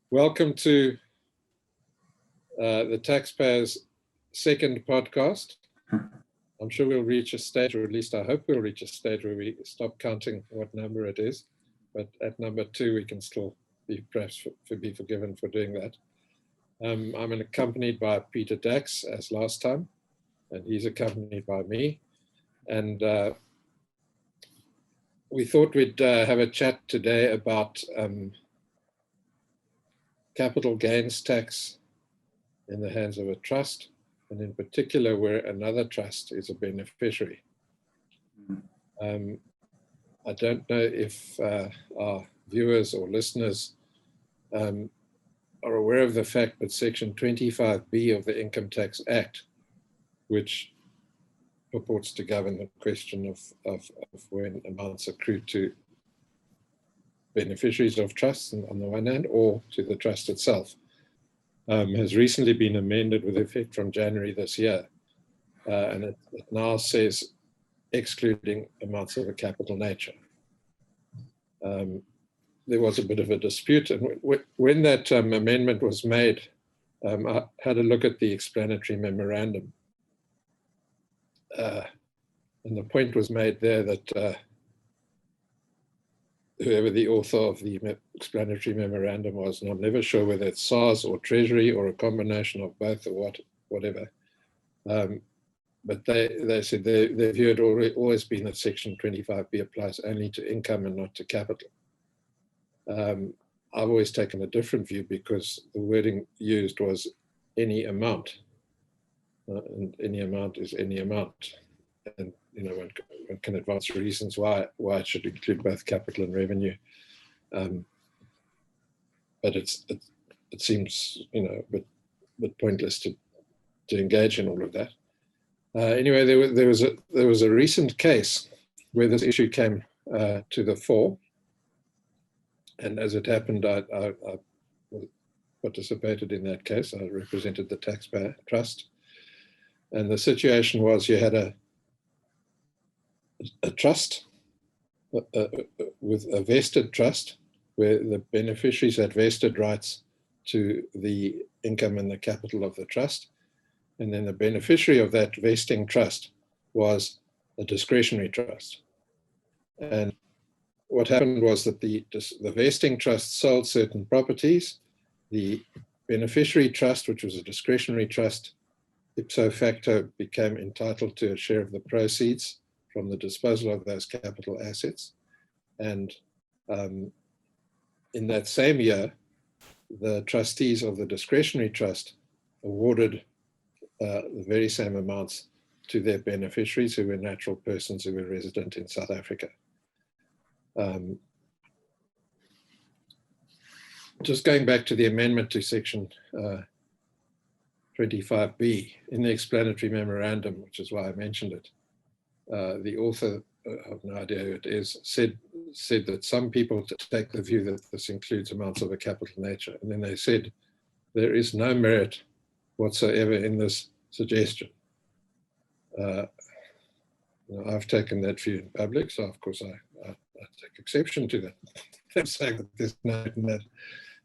Welcome to the Taxpayer's second podcast. I'm sure we'll reach a stage, or at least I hope we'll reach a stage where we stop counting what number it is. But at number 2, we can still be perhaps be forgiven for doing that. I'm accompanied by Peter Dachs as last time, and he's accompanied by me. And we thought we'd have a chat today about capital gains tax in the hands of a trust, and in particular where another trust is a beneficiary. I don't know if our viewers or listeners are aware of the fact, but Section 25B of the Income Tax Act, which purports to govern the question of when amounts accrue to beneficiaries of trusts on the one hand, or to the trust itself, has recently been amended with effect from January this year. And it now says excluding amounts of a capital nature. There was a bit of a dispute, and when that amendment was made, I had a look at the explanatory memorandum. And the point was made there that whoever the author of the explanatory memorandum was, and I'm never sure whether it's SARS or Treasury or a combination of both or whatever, but they said their view had always been that Section 25B applies only to income and not to capital. I've always taken a different view because the wording used was any amount, and any amount is any amount. And one can advance reasons why it should include both capital and revenue, but it seems a bit pointless to engage in all of that. Anyway, there was a recent case where this issue came to the fore, and as it happened, I participated in that case. I represented the Taxpayer Trust, and the situation was you had a trust with a vested trust where the beneficiaries had vested rights to the income and the capital of the trust. And then the beneficiary of that vesting trust was a discretionary trust. And what happened was that the vesting trust sold certain properties. The beneficiary trust, which was a discretionary trust, ipso facto became entitled to a share of the proceeds from the disposal of those capital assets. And in that same year, the trustees of the discretionary trust awarded the very same amounts to their beneficiaries, who were natural persons who were resident in South Africa. Just going back to the amendment to Section 25B, in the explanatory memorandum, which is why I mentioned it, the author, I have no idea who it is, said that some people take the view that this includes amounts of a capital nature. And then they said, there is no merit whatsoever in this suggestion. I've taken that view in public, so of course I take exception to that. They're saying that there's no merit in that.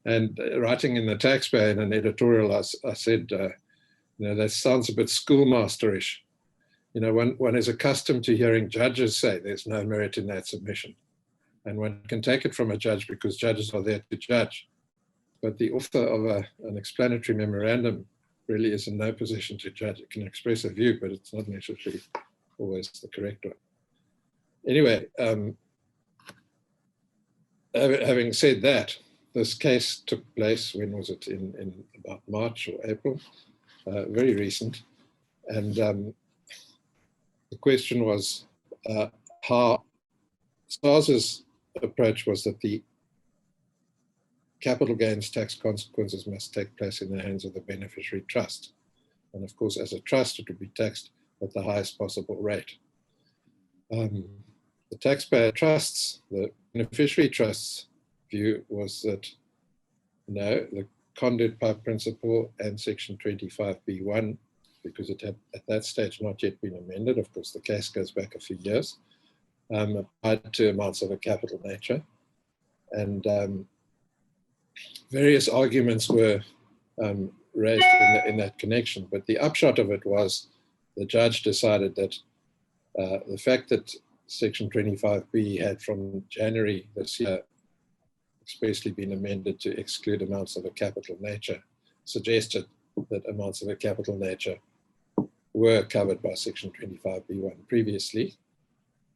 And writing in the Taxpayer in an editorial, I said, that sounds a bit schoolmasterish. One is accustomed to hearing judges say there's no merit in that submission. And one can take it from a judge because judges are there to judge. But the author of an explanatory memorandum really is in no position to judge. It can express a view, but it's not necessarily always the correct one. Anyway, having said that, this case took place, when was it, in about March or April, very recent. And the question was how SARS's approach was that the capital gains tax consequences must take place in the hands of the beneficiary trust. And of course, as a trust, it would be taxed at the highest possible rate. The taxpayer trusts, the beneficiary trusts view was that no, the conduit pipe principle and Section 25B1, because it had at that stage not yet been amended, of course the case goes back a few years, applied to amounts of a capital nature. And various arguments were raised in that connection, but the upshot of it was the judge decided that the fact that Section 25B had from January this year expressly been amended to exclude amounts of a capital nature suggested that amounts of a capital nature were covered by Section 25B1 previously.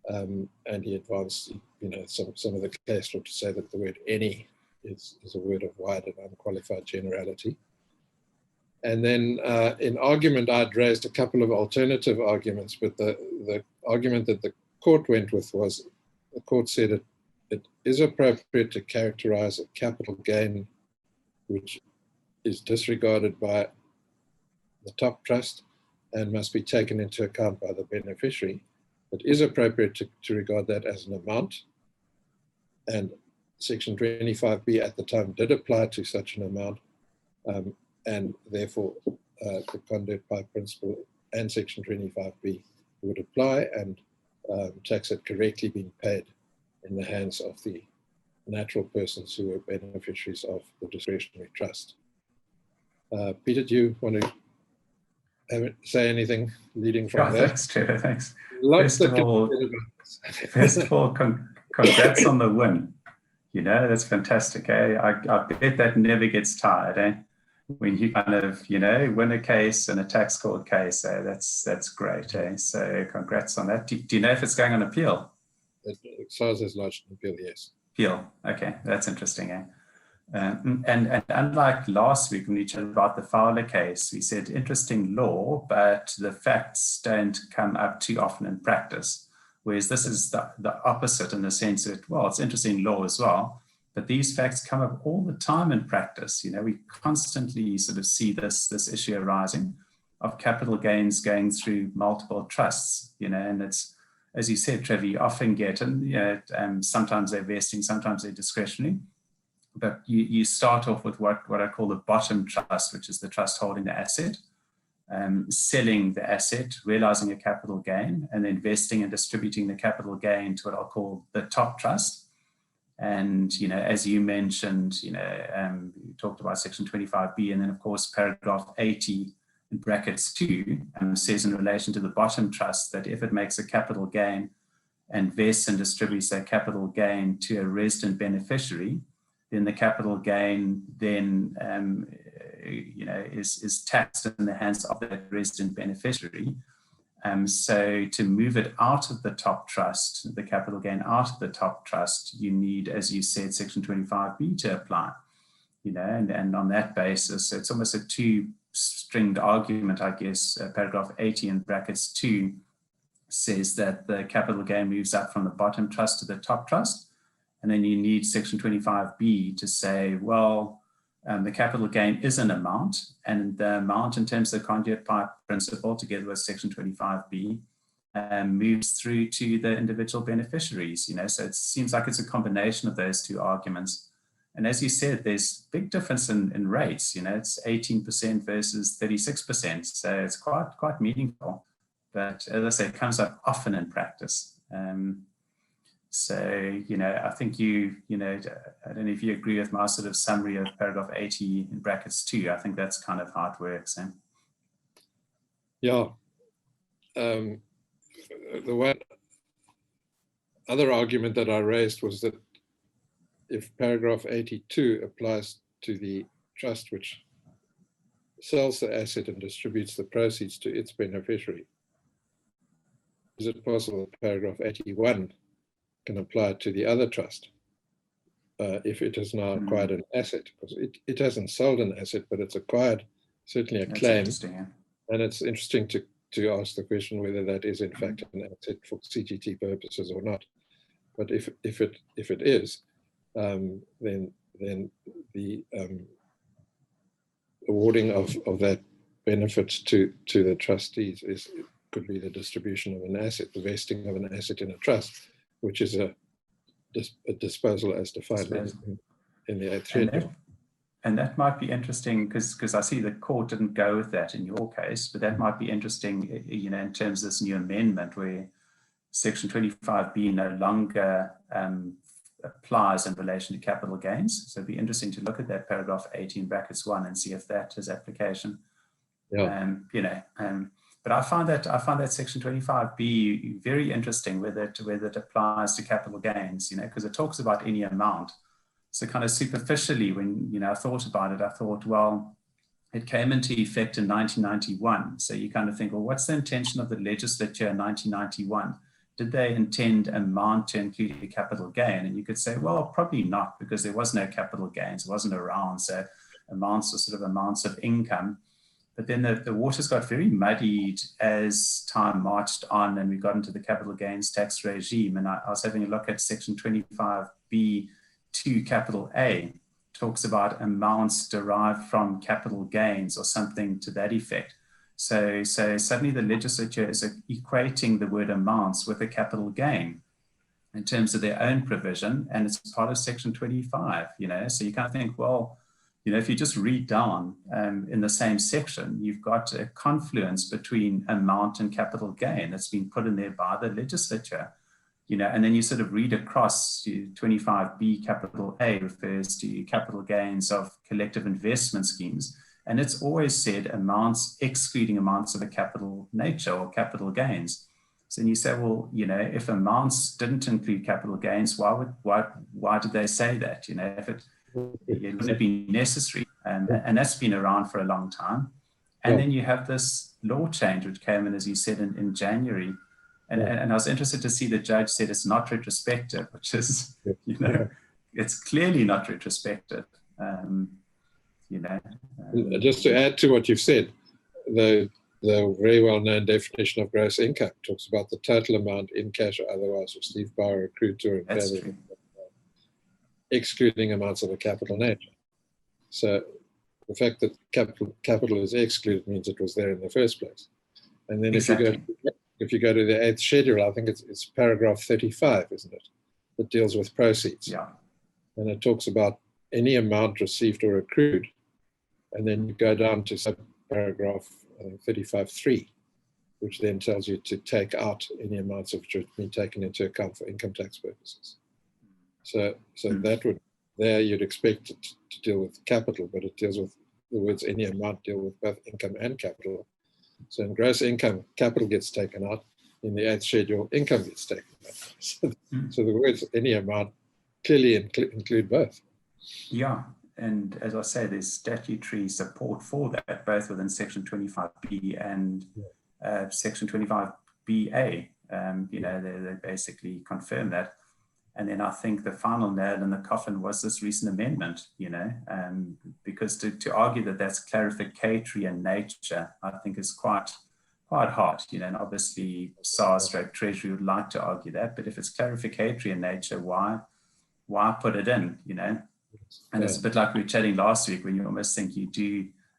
And he advanced, some of the case law to say that the word any is a word of wide and unqualified generality. And then in argument, I'd raised a couple of alternative arguments, but the argument that the court went with was, the court said it is appropriate to characterize a capital gain which is disregarded by the top trust and must be taken into account by the beneficiary. It is appropriate to regard that as an amount, and Section 25B at the time did apply to such an amount, and therefore the conduct by principle and Section 25B would apply, and tax had correctly been paid in the hands of the natural persons who were beneficiaries of the discretionary trust. Peter, do you want to say anything leading from there? Thanks, Trevor, thanks. First of all, congrats on the win. That's fantastic. I bet that never gets tired, when you kind of, win a case in a tax court case. That's great. So congrats on that. Do you know if it's going on appeal? SARS has lodged an appeal, yes. Appeal, okay, that's interesting. And unlike last week when we chatted about the Fowler case, we said interesting law, but the facts don't come up too often in practice. Whereas this is the opposite in the sense that, well, it's interesting law as well, but these facts come up all the time in practice. We constantly sort of see this issue arising of capital gains going through multiple trusts, and it's, as you said, Trevor, you often get, and sometimes they're vesting, sometimes they're discretionary. But you start off with what I call the bottom trust, which is the trust holding the asset, selling the asset, realizing a capital gain, and then investing and distributing the capital gain to what I'll call the top trust. And, as you mentioned, you talked about Section 25B, and then, of course, paragraph 80 in brackets 2 says in relation to the bottom trust that if it makes a capital gain and vests and distributes that capital gain to a resident beneficiary, then the capital gain then is taxed in the hands of that resident beneficiary. So to move it out of the top trust, the capital gain out of the top trust, you need, as you said, Section 25B to apply. And on that basis, it's almost a two-stringed argument, I guess. Paragraph 80 in brackets 2 says that the capital gain moves up from the bottom trust to the top trust. And then you need Section 25B to say, well, the capital gain is an amount, and the amount in terms of the conduit pipe principle, together with Section 25B, moves through to the individual beneficiaries. So it seems like it's a combination of those two arguments. And as you said, there's big difference in rates. It's 18% versus 36%, so it's quite meaningful. But as I say, it comes up often in practice. So, I think I don't know if you agree with my sort of summary of paragraph 80 in brackets 2. I think that's kind of how it works. Yeah. The one other argument that I raised was that if paragraph 82 applies to the trust which sells the asset and distributes the proceeds to its beneficiary, is it possible that paragraph 81 can apply to the other trust if it has now acquired an asset? Because it hasn't sold an asset, but it's acquired certainly a claim. And it's interesting to ask the question whether that is in fact an asset for CGT purposes or not. But if it is, then the awarding of that benefit to the trustees could be the distribution of an asset, the vesting of an asset in a trust, which is a disposal as defined in the 8th schedule. And that might be interesting because I see the court didn't go with that in your case, but that might be interesting, in terms of this new amendment where Section 25B no longer applies in relation to capital gains. So it'd be interesting to look at that paragraph 18 brackets 1 and see if that has application. Yeah. But I find that section 25B very interesting, whether it applies to capital gains, because it talks about any amount. So kind of superficially, when I thought about it, I thought, well, it came into effect in 1991. So you kind of think, well, what's the intention of the legislature in 1991? Did they intend amount to include a capital gain? And you could say, well, probably not, because there was no capital gains, it wasn't around. So amounts are sort of amounts of income. But then the waters got very muddied as time marched on and we got into the capital gains tax regime. And I was having a look at section 25B2 capital A, talks about amounts derived from capital gains or something to that effect. So suddenly the legislature is equating the word amounts with a capital gain in terms of their own provision, and it's part of section 25, so you kind of think, well, if you just read down in the same section, you've got a confluence between amount and capital gain that's been put in there by the legislature, and then you sort of read across to 25B capital A refers to capital gains of collective investment schemes. And it's always said amounts excluding amounts of a capital nature or capital gains. So then you say, well, if amounts didn't include capital gains, why did they say that? If it wouldn't have been necessary, and that's been around for a long time. And then you have this law change which came in, as you said, in January. And I was interested to see the judge said it's not retrospective, which is, it's clearly not retrospective. Just to add to what you've said, the very well-known definition of gross income talks about the total amount in cash or otherwise received by or accrued to, excluding amounts of a capital nature. So the fact that capital is excluded means it was there in the first place. And then if you go to the 8th schedule, I think it's paragraph 35, isn't it, that deals with proceeds. Yeah. And it talks about any amount received or accrued. And then you go down to subparagraph 35.3, which then tells you to take out any amounts which have been taken into account for income tax purposes. So that would, there you'd expect it to deal with capital, but it deals with the words any amount deal with both income and capital. So in gross income, capital gets taken out. In the 8th schedule, income gets taken out. So the words any amount clearly include both. Yeah. And as I say, there's statutory support for that, both within section 25B and section 25BA. They basically confirm that. And then I think the final nail in the coffin was this recent amendment, because to argue that that's clarificatory in nature, I think is quite hard, and obviously SARS/Treasury would like to argue that, but if it's clarificatory in nature, why put it in, And it's a bit like we were chatting last week when you almost think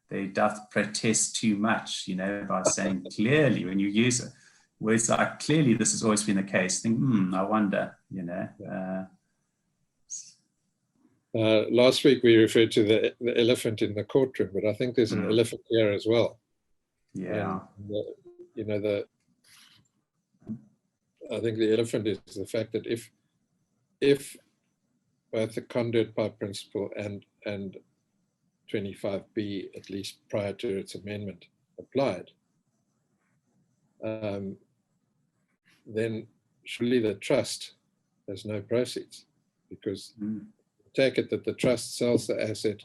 they doth protest too much, by saying clearly, when you use it, words like clearly this has always been the case, think, I wonder, Last week we referred to the elephant in the courtroom, but I think there's an elephant here as well. Yeah. And, I think the elephant is the fact that if both the conduit by principle and 25B, at least prior to its amendment, applied, then surely the trust has no proceeds, because take it that the trust sells the asset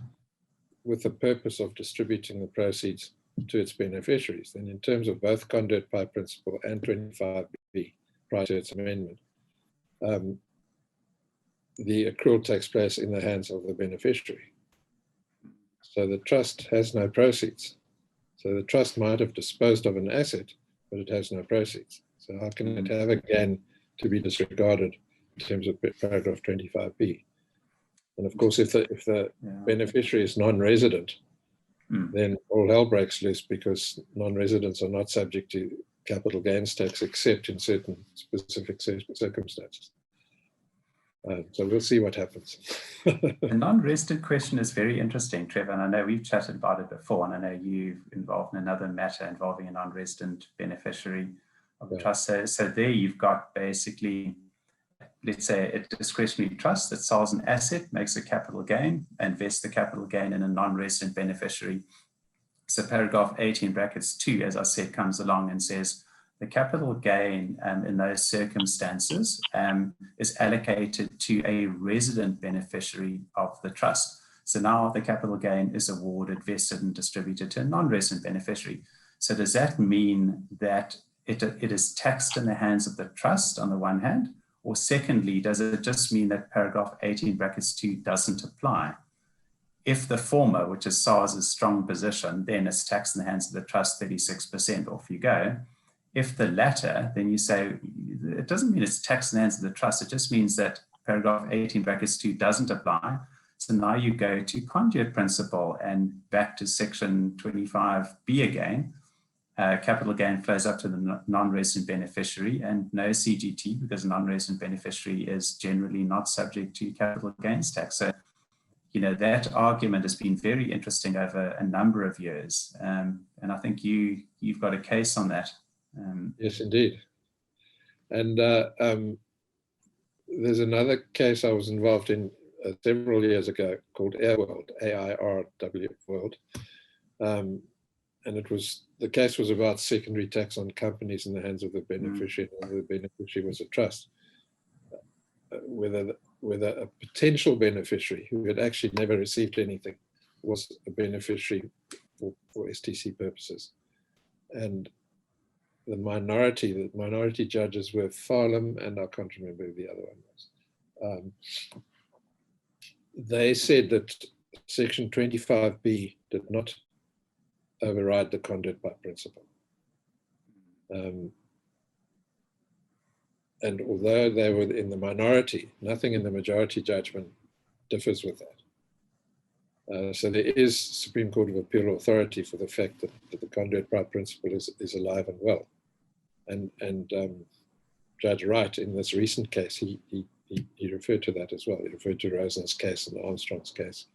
with the purpose of distributing the proceeds to its beneficiaries. Then in terms of both conduit by principle and 25B prior to its amendment, the accrual takes place in the hands of the beneficiary. So the trust has no proceeds. So the trust might have disposed of an asset, but it has no proceeds. So how can it have a gain to be disregarded in terms of paragraph 25B? And of course, if the beneficiary is non-resident, then all hell breaks loose, because non-residents are not subject to capital gains tax except in certain specific circumstances. So we'll see what happens. The non-resident question is very interesting, Trevor, and I know we've chatted about it before, and I know you've involved in another matter involving a non-resident beneficiary of the trust. So there you've got basically let's say a discretionary trust that sells an asset, makes a capital gain, invests the capital gain in a non-resident beneficiary. So paragraph 80 in brackets 2, as I said, comes along and says the capital gain in those circumstances is allocated to a resident beneficiary of the trust. So now the capital gain is awarded, vested and distributed to a non-resident beneficiary. So does that mean that it is taxed in the hands of the trust on the one hand? Or secondly, does it just mean that paragraph 18 brackets 2 doesn't apply? If the former, which is SARS's strong position, then it's taxed in the hands of the trust, 36%, off you go. If the latter, then you say, it doesn't mean it's taxed in the hands of the trust, it just means that paragraph 18 brackets 2 doesn't apply. So now you go to conduit principle and back to section 25B again. Capital gain flows up to the non-resident beneficiary and no CGT, because a non-resident beneficiary is generally not subject to capital gains tax. So, you know, that argument has been very interesting over a number of years. And I think you've got a case on that. Yes, indeed. And there's another case I was involved in several years ago called Airworld, AIRW World. And the case was about secondary tax on companies in the hands of the beneficiary, and the beneficiary was a trust. Whether a potential beneficiary who had actually never received anything was a beneficiary for STC purposes. And the minority judges were Farlam, and I can't remember who the other one was. They said that section 25B did not override the conduit by principle. And although they were in the minority, nothing in the majority judgment differs with that. So there is Supreme Court of Appeal authority for the fact that the conduit by principle is alive and well. And Judge Wright, in this recent case, he referred to that as well. He referred to Rosen's case and Armstrong's case.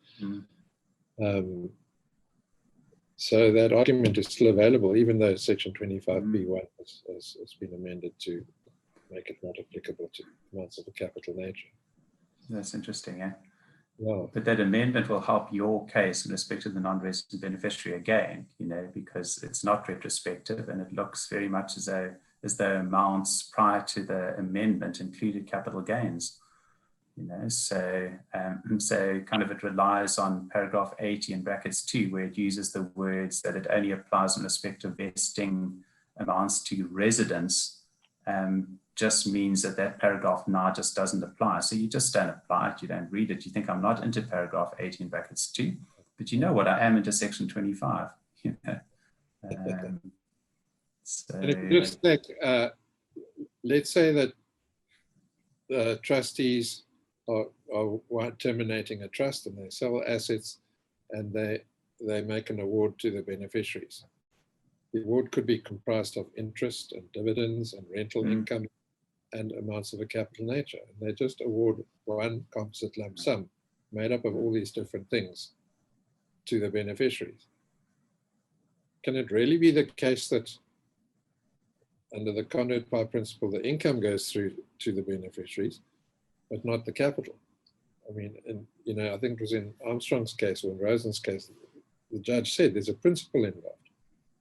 So that argument is still available, even though section 25B1 has been amended to make it not applicable to amounts of a capital nature. That's interesting, yeah. Well, but that amendment will help your case in respect to the non-resident beneficiary again, you know, because it's not retrospective and it looks very much as though amounts prior to the amendment included capital gains. You know, so kind of it relies on paragraph 80 in brackets 2, where it uses the words that it only applies in respect of vesting amounts to residents, just means that paragraph now just doesn't apply. So you just don't apply it, you don't read it. You think I'm not into paragraph 80 in brackets 2, but you know what, I am into section 25. You know? So, and if you just think, let's say that trustees are terminating a trust and they sell assets and they make an award to the beneficiaries. The award could be comprised of interest and dividends and rental income and amounts of a capital nature. And they just award one composite lump sum made up of all these different things to the beneficiaries. Can it really be the case that under the conduit by principle, the income goes through to the beneficiaries, but not the capital? I mean, and you know, I think it was in Armstrong's case or in Rosen's case, the judge said there's a principle involved,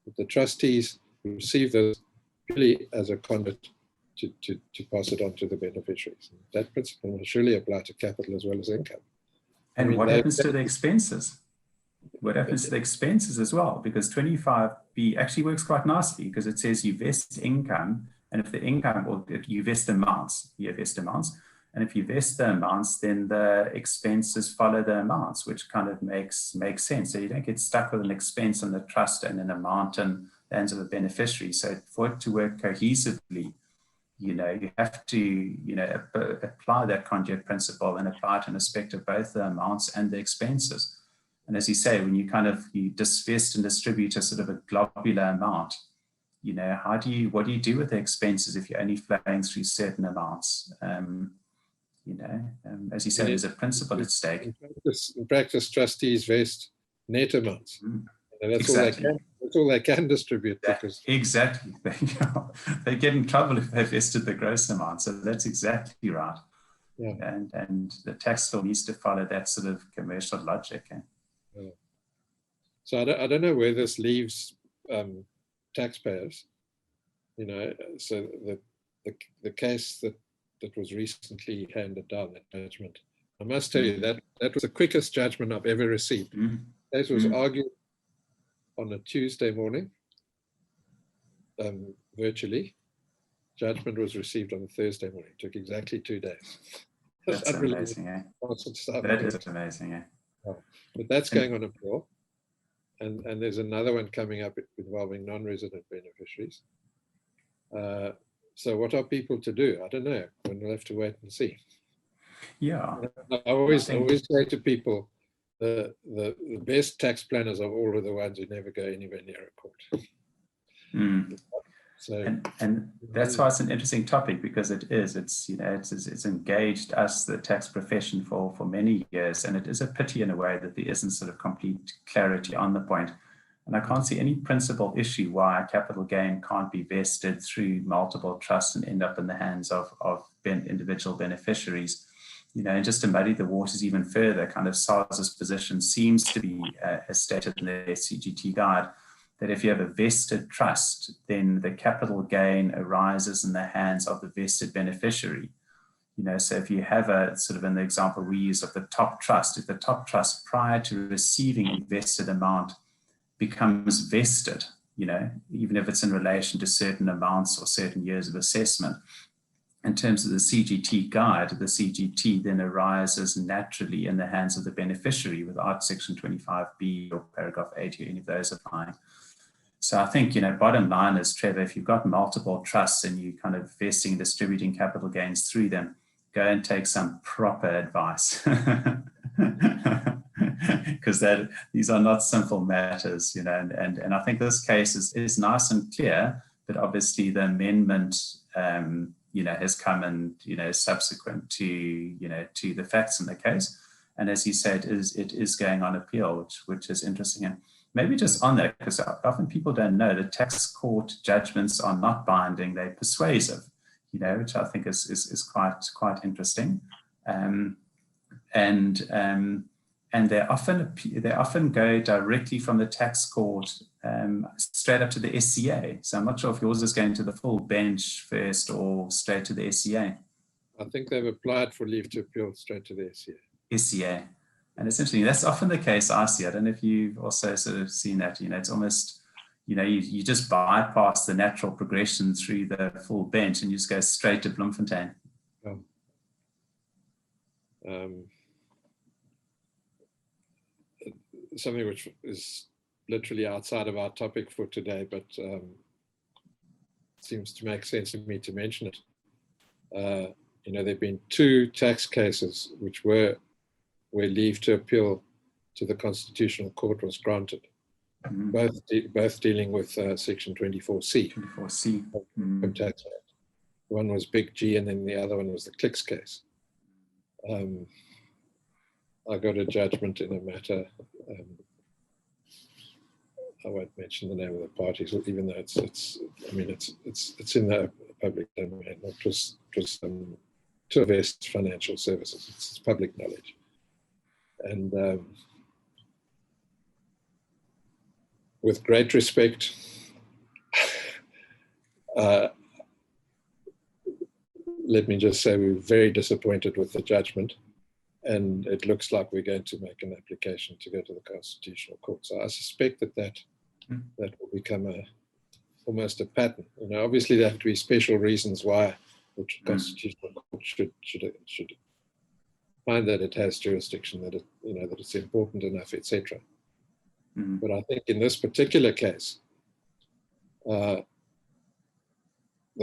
that the trustees receive this purely as a conduit to pass it on to the beneficiaries. And that principle will surely apply to capital as well as income. And I mean, what happens to the expenses? What happens to the expenses as well? Because 25B actually works quite nicely because it says you vest income, and if the income, or if you vest amounts, and if you vest the amounts, then the expenses follow the amounts, which kind of makes sense. So you don't get stuck with an expense on the trust and an amount in the hands of a beneficiary. So for it to work cohesively, you know, you have to, you know, apply that conduit principle and apply it in respect of both the amounts and the expenses. And as you say, when you disvest and distribute a sort of a globular amount, you know, what do you do with the expenses if you're only flowing through certain amounts? You know, as you said, there's a principle at stake. In practice, trustees vest net amounts. And that's exactly. all That's all they can distribute because exactly. They get in trouble if they vested the gross amount. So that's exactly right. Yeah. And the tax law needs to follow that sort of commercial logic. Yeah. So I don't know where this leaves taxpayers. So the case that was recently handed down, that judgment, I must tell you that was the quickest judgment I've ever received. The case was argued on a Tuesday morning, virtually. Judgment was received on a Thursday morning. It took exactly 2 days. That's amazing, eh? That is amazing, eh? But that's going on appeal. And there's another one coming up involving non-resident beneficiaries. So what are people to do? I don't know. We'll have to wait and see. Yeah. I always say to people, the best tax planners are all of the ones who never go anywhere near a court. So, and that's why it's an interesting topic, because it's engaged us, the tax profession, for many years, and it is a pity in a way that there isn't sort of complete clarity on the point. And I can't see any principal issue why capital gain can't be vested through multiple trusts and end up in the hands of individual beneficiaries. And just to muddy the waters even further, kind of SARS's position seems to be, as stated in the CGT guide, that if you have a vested trust, then the capital gain arises in the hands of the vested beneficiary. So if you have a sort of, in the example we use of the top trust, if the top trust prior to receiving a vested amount becomes vested, even if it's in relation to certain amounts or certain years of assessment, in terms of the CGT guide, the CGT then arises naturally in the hands of the beneficiary without Section 25B or paragraph 80 or any of those applying. So I think, bottom line is, Trevor, if you've got multiple trusts and you kind of vesting and distributing capital gains through them, go and take some proper advice. Because these are not simple matters, and I think this case is nice and clear, but obviously the amendment, has come in, subsequent to, to the facts in the case. And as you said, it is going on appeal, which is interesting. And maybe just on that, because often people don't know that tax court judgments are not binding, they're persuasive, which I think is quite interesting. And they often go directly from the tax court straight up to the SCA. So I'm not sure if yours is going to the full bench first or straight to the SCA. I think they've applied for leave to appeal straight to the SCA. SCA. And it's interesting, that's often the case I see. I don't know if you've also sort of seen that, it's almost, you just bypass the natural progression through the full bench and you just go straight to Bloemfontein. Something which is literally outside of our topic for today, but seems to make sense to me to mention it. There have been 2 tax cases where leave to appeal to the Constitutional Court was granted, both dealing with Section 24C. 24C. From Tax Act. One was Big G, and then the other one was the Clicks case. I got a judgment in a matter. I won't mention the name of the parties, even though it's in the public domain. It was to Vest Financial Services. It's public knowledge, and with great respect, let me just say we're very disappointed with the judgment. And it looks like we're going to make an application to go to the Constitutional Court. So I suspect that will become almost a pattern. Obviously there have to be special reasons why the Constitutional Court should find that it has jurisdiction, that it's important enough, etc. But I think in this particular case, the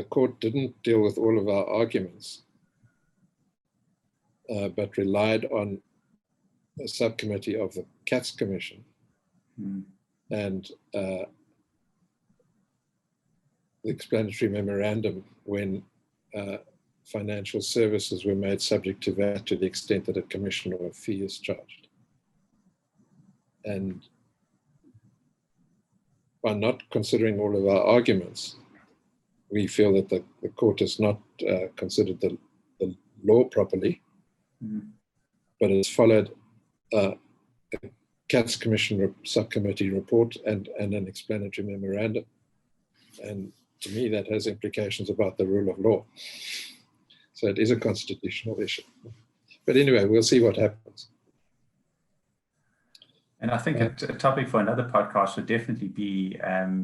court didn't deal with all of our arguments, but relied on a subcommittee of the CATS Commission and the explanatory memorandum when financial services were made subject to VAT to the extent that a commission or a fee is charged. And by not considering all of our arguments, we feel that the court has not considered the law properly, but has followed a CATS Commission subcommittee report and an explanatory memorandum. And to me, that has implications about the rule of law. So it is a constitutional issue. But anyway, we'll see what happens. And I think a topic for another podcast would definitely be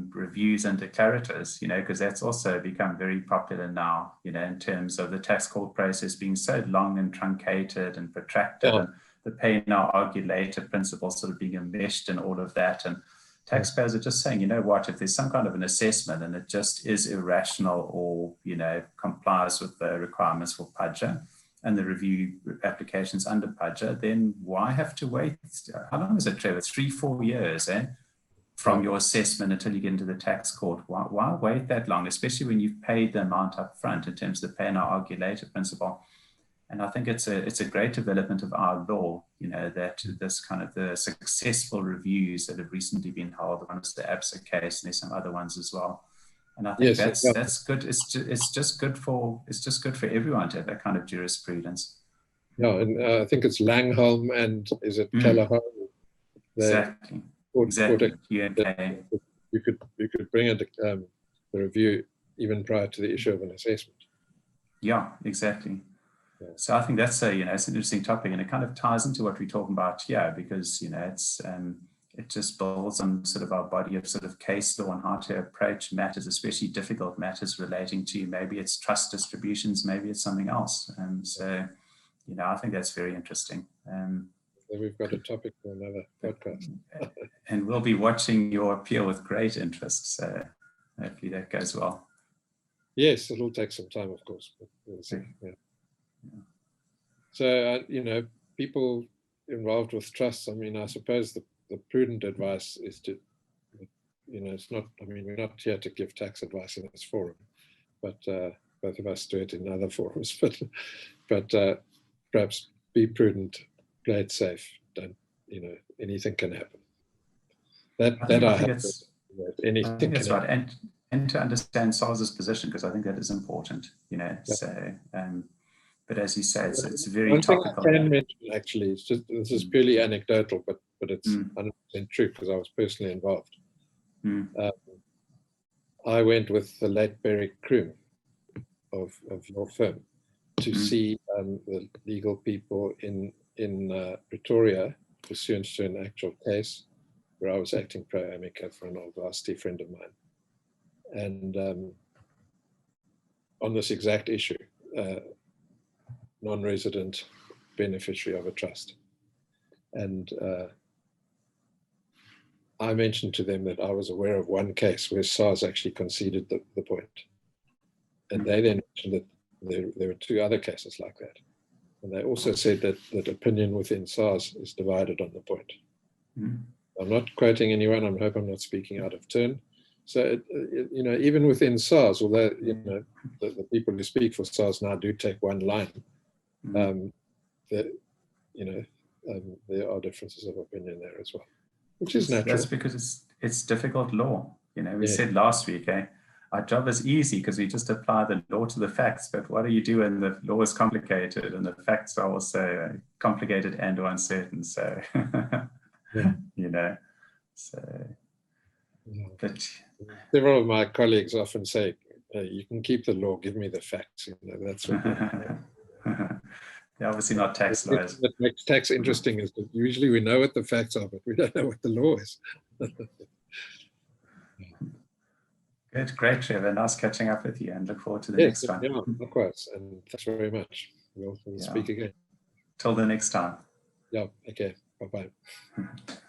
reviews and declarators, because that's also become very popular now, in terms of the tax court process being so long and truncated and protracted, and the pay now, argue later principle sort of being enmeshed in all of that. And taxpayers are just saying, what, if there's some kind of an assessment and it just is irrational or, complies with the requirements for PAJA, and the review applications under PAJA, then why have to wait? How long is it, Trevor? 3-4 years, from your assessment until you get into the tax court? Why wait that long, especially when you've paid the amount up front in terms of the pay now, argue later principle? And I think it's a great development of our law, that this kind of the successful reviews that have recently been held, one is the ABSA case, and there's some other ones as well. And I think that's good. It's just good for everyone to have that kind of jurisprudence. Yeah, and I think it's Langholm and is it Callaghan? Exactly. You could bring the review even prior to the issue of an assessment. Yeah, exactly. Yeah. So I think that's it's an interesting topic, and it kind of ties into what we're talking about here, because it's it just builds on sort of our body of sort of case law and how to approach matters, especially difficult matters relating to maybe it's trust distributions, maybe it's something else. So, I think that's very interesting. So we've got a topic for another podcast. And we'll be watching your appeal with great interest. So hopefully that goes well. Yes, it'll take some time, of course, but we'll see. Yeah. So, people involved with trusts, I suppose the prudent advice is to, it's not, we're not here to give tax advice in this forum, but both of us do it in other forums, but perhaps be prudent, play it safe, don't, anything can happen. Anything I think that's right. And to understand SARS's position, because I think that is important, so, but as you say, it's very topical. One thing I can mention, actually, this is purely anecdotal, but it's 100% true because I was personally involved. I went with the late Barry Kroom of your firm to see the legal people in Pretoria pursuant to an actual case where I was acting pro amico for an old varsity friend of mine. And on this exact issue, non-resident beneficiary of a trust. And I mentioned to them that I was aware of one case where SARS actually conceded the point. And they then mentioned that there were 2 other cases like that. And they also said that opinion within SARS is divided on the point. I'm not quoting anyone. I hope I'm not speaking out of turn. So, even within SARS, although, the people who speak for SARS now do take one line, there are differences of opinion there as well, which is natural. That's because it's difficult law. We said last week, our job is easy because we just apply the law to the facts. But what do you do when the law is complicated and the facts are also complicated and or uncertain? So, But several of my colleagues often say, "You can keep the law. Give me the facts." That's what. They're obviously not tax lawyers. What makes tax interesting is that usually we know what the facts are, but we don't know what the law is. Good, great, Trevor. Nice catching up with you, and look forward to the next one. Yeah, likewise, and thanks very much. We'll speak again. Till the next time. Yeah. Okay. Bye-bye.